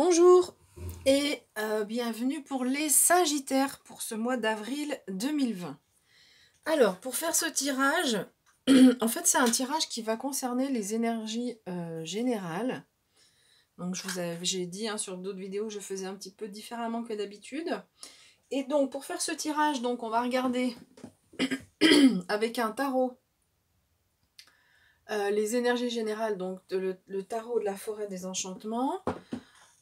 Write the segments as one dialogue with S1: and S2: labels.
S1: Bonjour et bienvenue pour les Sagittaires pour ce mois d'avril 2020. Alors, pour faire ce tirage, en fait, c'est un tirage qui va concerner les énergies générales. Donc, j'ai dit sur d'autres vidéos, je faisais un petit peu différemment que d'habitude. Et donc, pour faire ce tirage, donc, on va regarder avec un tarot les énergies générales, donc le tarot de la forêt des enchantements.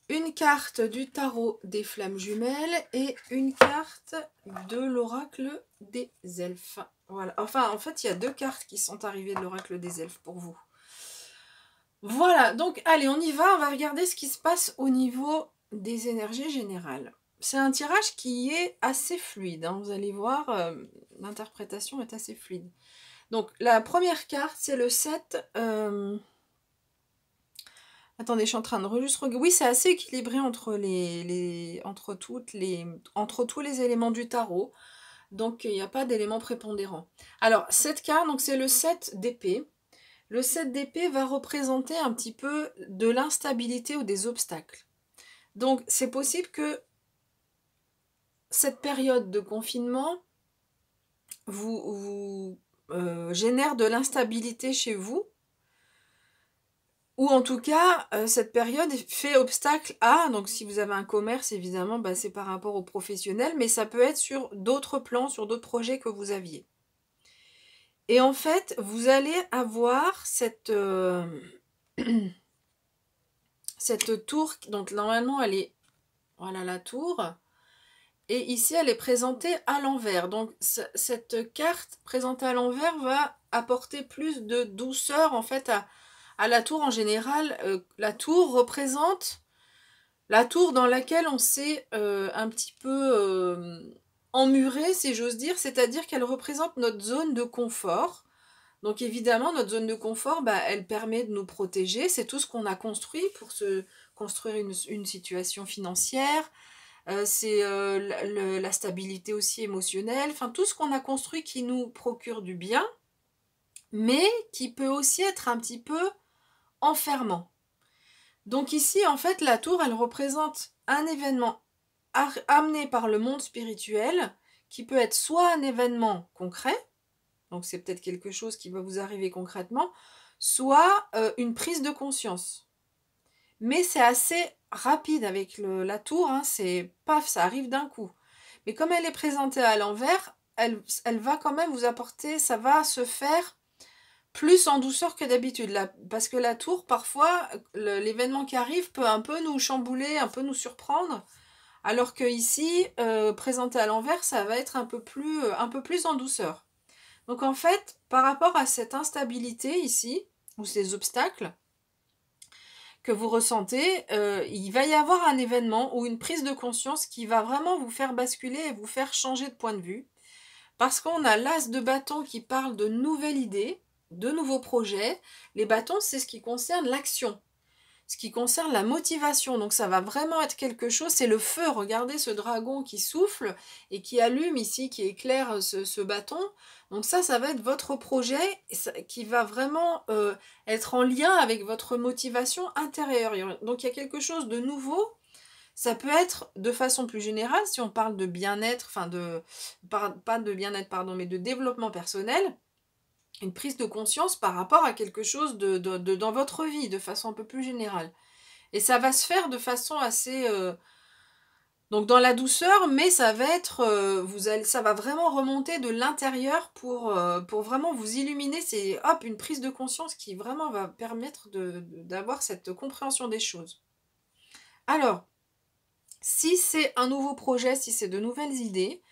S1: Une carte du tarot des flammes jumelles et une carte de l'oracle des elfes. Voilà. Enfin, en fait, il y a deux cartes qui sont arrivées de l'oracle des elfes pour vous. Voilà, donc allez, on y va. On va regarder ce qui se passe au niveau des énergies générales. C'est un tirage qui est assez fluide. Vous allez voir, l'interprétation est assez fluide. Donc, la première carte, c'est le 7... Attendez, je suis en train de juste regarder. Oui, c'est assez équilibré entre entre tous les éléments du tarot. Donc, il n'y a pas d'élément prépondérant. Alors, cette carte, donc c'est le 7 d'épée. Le 7 d'épée va représenter un petit peu de l'instabilité ou des obstacles. Donc, c'est possible que cette période de confinement vous génère de l'instabilité chez vous. Ou en tout cas, cette période fait obstacle à, donc si vous avez un commerce, évidemment, c'est par rapport aux professionnels, mais ça peut être sur d'autres plans, sur d'autres projets que vous aviez. Et en fait, vous allez avoir cette tour, donc normalement elle est, voilà la tour, et ici elle est présentée à l'envers. Donc cette carte présentée à l'envers va apporter plus de douceur en fait à la tour en général. La tour représente la tour dans laquelle on s'est un petit peu emmuré, si j'ose dire, c'est-à-dire qu'elle représente notre zone de confort. Donc évidemment, notre zone de confort, elle permet de nous protéger. C'est tout ce qu'on a construit pour se construire une situation financière. C'est la stabilité aussi émotionnelle. Enfin, tout ce qu'on a construit qui nous procure du bien, mais qui peut aussi être un petit peu enfermant. Donc ici, en fait, la tour, elle représente un événement amené par le monde spirituel, qui peut être soit un événement concret, donc c'est peut-être quelque chose qui va vous arriver concrètement, soit une prise de conscience. Mais c'est assez rapide avec la tour, c'est paf, ça arrive d'un coup. Mais comme elle est présentée à l'envers, elle va quand même vous apporter, ça va se faire plus en douceur que d'habitude, parce que la tour, parfois, l'événement qui arrive peut un peu nous chambouler, un peu nous surprendre, alors que ici, présenté à l'envers, ça va être un peu plus en douceur. Donc en fait, par rapport à cette instabilité ici, ou ces obstacles que vous ressentez, il va y avoir un événement ou une prise de conscience qui va vraiment vous faire basculer et vous faire changer de point de vue, parce qu'on a l'as de bâton qui parle de nouvelles idées, de nouveaux projets. Les bâtons, c'est ce qui concerne l'action, ce qui concerne la motivation. Donc ça va vraiment être quelque chose, c'est le feu. Regardez ce dragon qui souffle et qui allume ici, qui éclaire ce bâton. Donc ça va être votre projet qui va vraiment être en lien avec votre motivation intérieure. Donc il y a quelque chose de nouveau. Ça peut être de façon plus générale, si on parle de bien-être, pas de bien-être, pardon, mais de développement personnel, une prise de conscience par rapport à quelque chose dans votre vie, de façon un peu plus générale. Et ça va se faire de façon assez... donc dans la douceur, mais ça va être... ça va vraiment remonter de l'intérieur pour vraiment vous illuminer. C'est une prise de conscience qui vraiment va permettre d'avoir cette compréhension des choses. Alors, si c'est un nouveau projet, si c'est de nouvelles idées,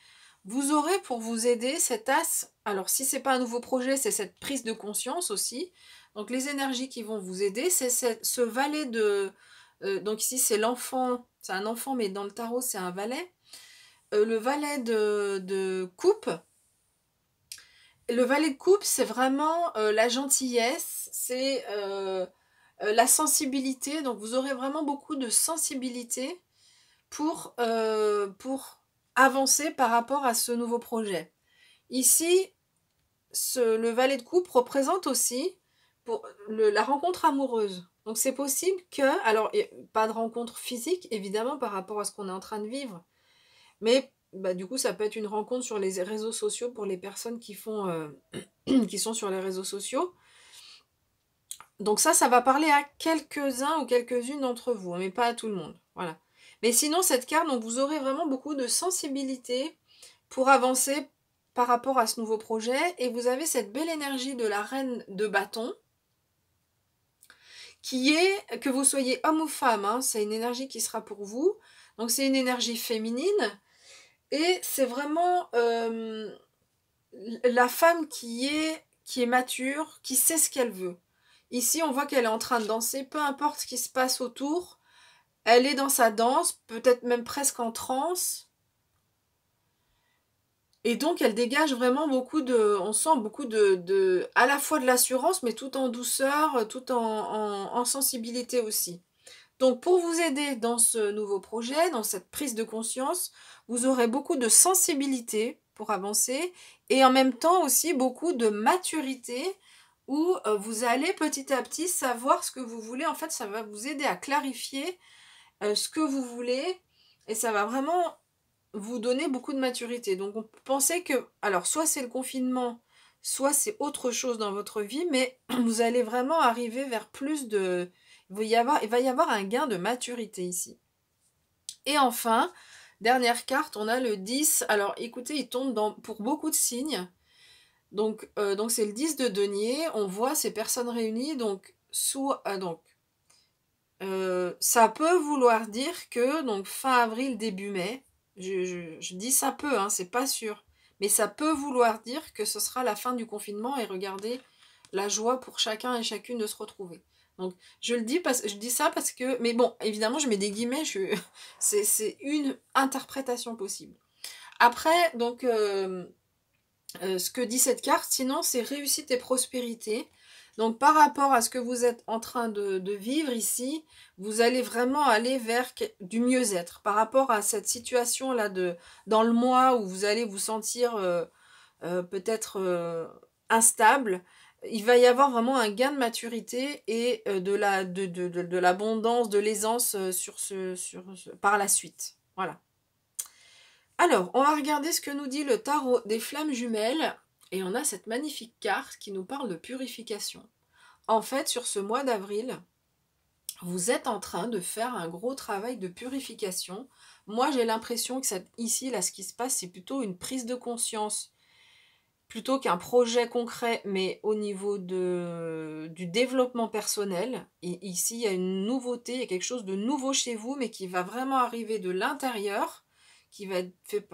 S1: vous aurez pour vous aider cet as. Alors si c'est pas un nouveau projet, c'est cette prise de conscience aussi. Donc les énergies qui vont vous aider, c'est ce valet de... donc ici c'est l'enfant, c'est un enfant mais dans le tarot c'est un valet. Le valet de coupe. Le valet de coupe, c'est vraiment la gentillesse, c'est la sensibilité. Donc vous aurez vraiment beaucoup de sensibilité pour avancer par rapport à ce nouveau projet. Ici, le valet de coupe représente aussi la rencontre amoureuse. Donc c'est possible que, alors pas de rencontre physique évidemment par rapport à ce qu'on est en train de vivre, mais bah, du coup ça peut être une rencontre sur les réseaux sociaux pour les personnes qui font, qui sont sur les réseaux sociaux. Donc ça va parler à quelques-uns ou quelques-unes d'entre vous, hein, mais pas à tout le monde. Voilà. Mais sinon, cette carte, donc, vous aurez vraiment beaucoup de sensibilité pour avancer par rapport à ce nouveau projet. Et vous avez cette belle énergie de la reine de bâton, qui est, que vous soyez homme ou femme, hein, c'est une énergie qui sera pour vous. Donc c'est une énergie féminine. Et c'est vraiment la femme qui est mature, qui sait ce qu'elle veut. Ici, on voit qu'elle est en train de danser, peu importe ce qui se passe autour. Elle est dans sa danse, peut-être même presque en transe. Et donc, elle dégage vraiment beaucoup de... On sent beaucoup à la fois de l'assurance, mais tout en douceur, tout en sensibilité aussi. Donc, pour vous aider dans ce nouveau projet, dans cette prise de conscience, vous aurez beaucoup de sensibilité pour avancer et en même temps aussi beaucoup de maturité où vous allez petit à petit savoir ce que vous voulez. En fait, ça va vous aider à clarifier ce que vous voulez et ça va vraiment vous donner beaucoup de maturité. Donc, on pensait que, alors, soit c'est le confinement, soit c'est autre chose dans votre vie, mais vous allez vraiment arriver vers plus de... Il va y avoir un gain de maturité ici. Et enfin, dernière carte, on a le 10. Alors, écoutez, il tombe pour beaucoup de signes. Donc c'est le 10 de denier. On voit ces personnes réunies. Donc, ça peut vouloir dire que donc fin avril, début mai, je dis ça peut, hein, c'est pas sûr, mais ça peut vouloir dire que ce sera la fin du confinement et regardez la joie pour chacun et chacune de se retrouver. Donc je dis ça parce que, mais bon, évidemment je mets des guillemets, c'est une interprétation possible. Après, donc ce que dit cette carte, sinon c'est réussite et prospérité. Donc par rapport à ce que vous êtes en train de vivre ici, vous allez vraiment aller vers du mieux-être. Par rapport à cette situation-là dans le mois où vous allez vous sentir peut-être instable, il va y avoir vraiment un gain de maturité et de l'abondance, de l'aisance par la suite. Voilà. Alors, on va regarder ce que nous dit le tarot des flammes jumelles. Et on a cette magnifique carte qui nous parle de purification. En fait, sur ce mois d'avril, vous êtes en train de faire un gros travail de purification. Moi, j'ai l'impression que ici, là, ce qui se passe, c'est plutôt une prise de conscience, plutôt qu'un projet concret, mais au niveau du développement personnel. Et ici, il y a une nouveauté, il y a quelque chose de nouveau chez vous, mais qui va vraiment arriver de l'intérieur, qui va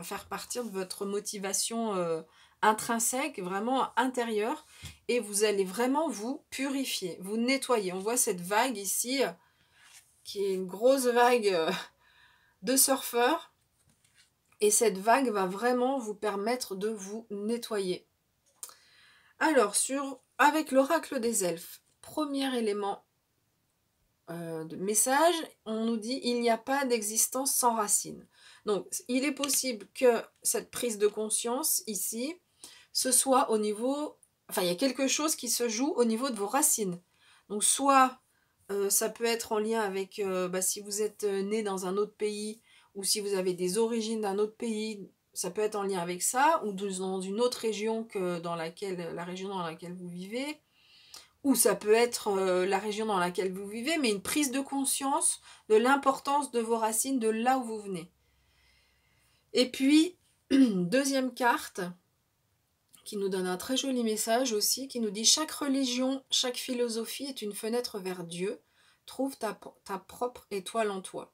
S1: faire partir de votre motivation intrinsèque, vraiment intérieure, et vous allez vraiment vous purifier, vous nettoyer. On voit cette vague ici, qui est une grosse vague de surfeurs, et cette vague va vraiment vous permettre de vous nettoyer. Alors, avec l'oracle des elfes, premier élément de message, on nous dit il n'y a pas d'existence sans racines. Donc, il est possible que cette prise de conscience ici, ce soit au niveau... Enfin, il y a quelque chose qui se joue au niveau de vos racines. Donc, soit ça peut être en lien avec si vous êtes né dans un autre pays ou si vous avez des origines d'un autre pays, ça peut être en lien avec ça, ou dans une autre région que la région dans laquelle vous vivez. Ou ça peut être la région dans laquelle vous vivez, mais une prise de conscience de l'importance de vos racines, de là où vous venez. Et puis, deuxième carte, qui nous donne un très joli message aussi, qui nous dit « Chaque religion, chaque philosophie est une fenêtre vers Dieu. Trouve ta propre étoile en toi. »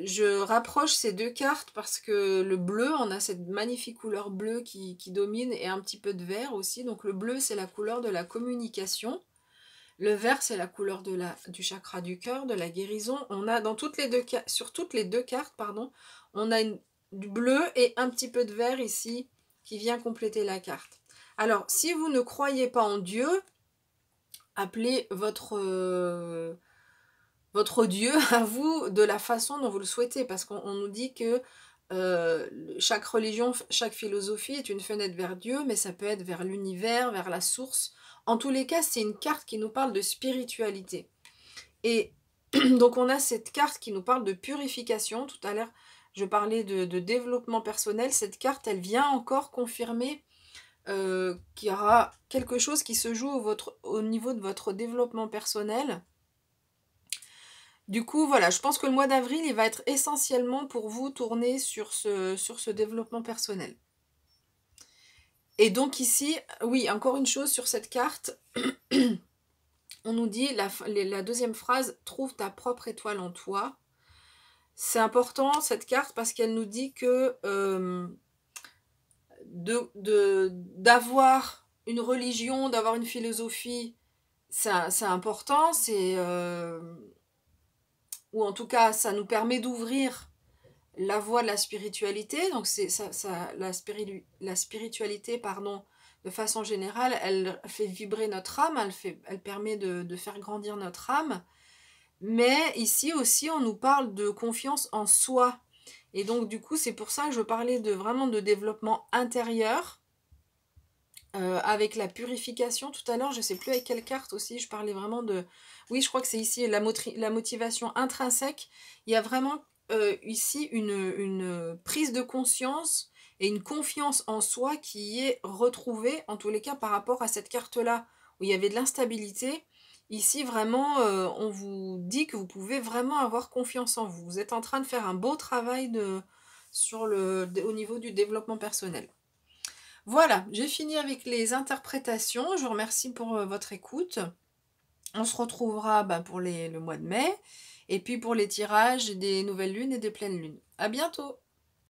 S1: Je rapproche ces deux cartes parce que le bleu, on a cette magnifique couleur bleue qui domine et un petit peu de vert aussi. Donc le bleu, c'est la couleur de la communication. Le vert, c'est la couleur du chakra du cœur, de la guérison. On a sur toutes les deux cartes, on a du bleu et un petit peu de vert ici qui vient compléter la carte. Alors, si vous ne croyez pas en Dieu, appelez votre Dieu à vous de la façon dont vous le souhaitez, parce qu'on nous dit que chaque religion, chaque philosophie est une fenêtre vers Dieu, mais ça peut être vers l'univers, vers la source. En tous les cas, c'est une carte qui nous parle de spiritualité. Et donc on a cette carte qui nous parle de purification. Tout à l'heure, je parlais de développement personnel. Cette carte, elle vient encore confirmer qu'il y aura quelque chose qui se joue au niveau de votre développement personnel. Du coup, voilà, je pense que le mois d'avril, il va être essentiellement pour vous tourné sur ce développement personnel. Et donc ici, oui, encore une chose sur cette carte, on nous dit, la deuxième phrase, « Trouve ta propre étoile en toi ». C'est important cette carte parce qu'elle nous dit que d'avoir une religion, d'avoir une philosophie, c'est important, ou en tout cas ça nous permet d'ouvrir la voie de la spiritualité. Donc la spiritualité, pardon, de façon générale, elle fait vibrer notre âme, elle permet de faire grandir notre âme. Mais ici aussi, on nous parle de confiance en soi. Et donc, du coup, c'est pour ça que je parlais vraiment de développement intérieur, avec la purification. Tout à l'heure, je ne sais plus avec quelle carte aussi, je parlais vraiment de... Oui, je crois que c'est ici, la motivation intrinsèque. Il y a vraiment ici une prise de conscience et une confiance en soi qui est retrouvée, en tous les cas, par rapport à cette carte-là, où il y avait de l'instabilité. Ici, vraiment, on vous dit que vous pouvez vraiment avoir confiance en vous. Vous êtes en train de faire un beau travail au niveau du développement personnel. Voilà, j'ai fini avec les interprétations. Je vous remercie pour votre écoute. On se retrouvera pour le mois de mai. Et puis pour les tirages des nouvelles lunes et des pleines lunes. À bientôt!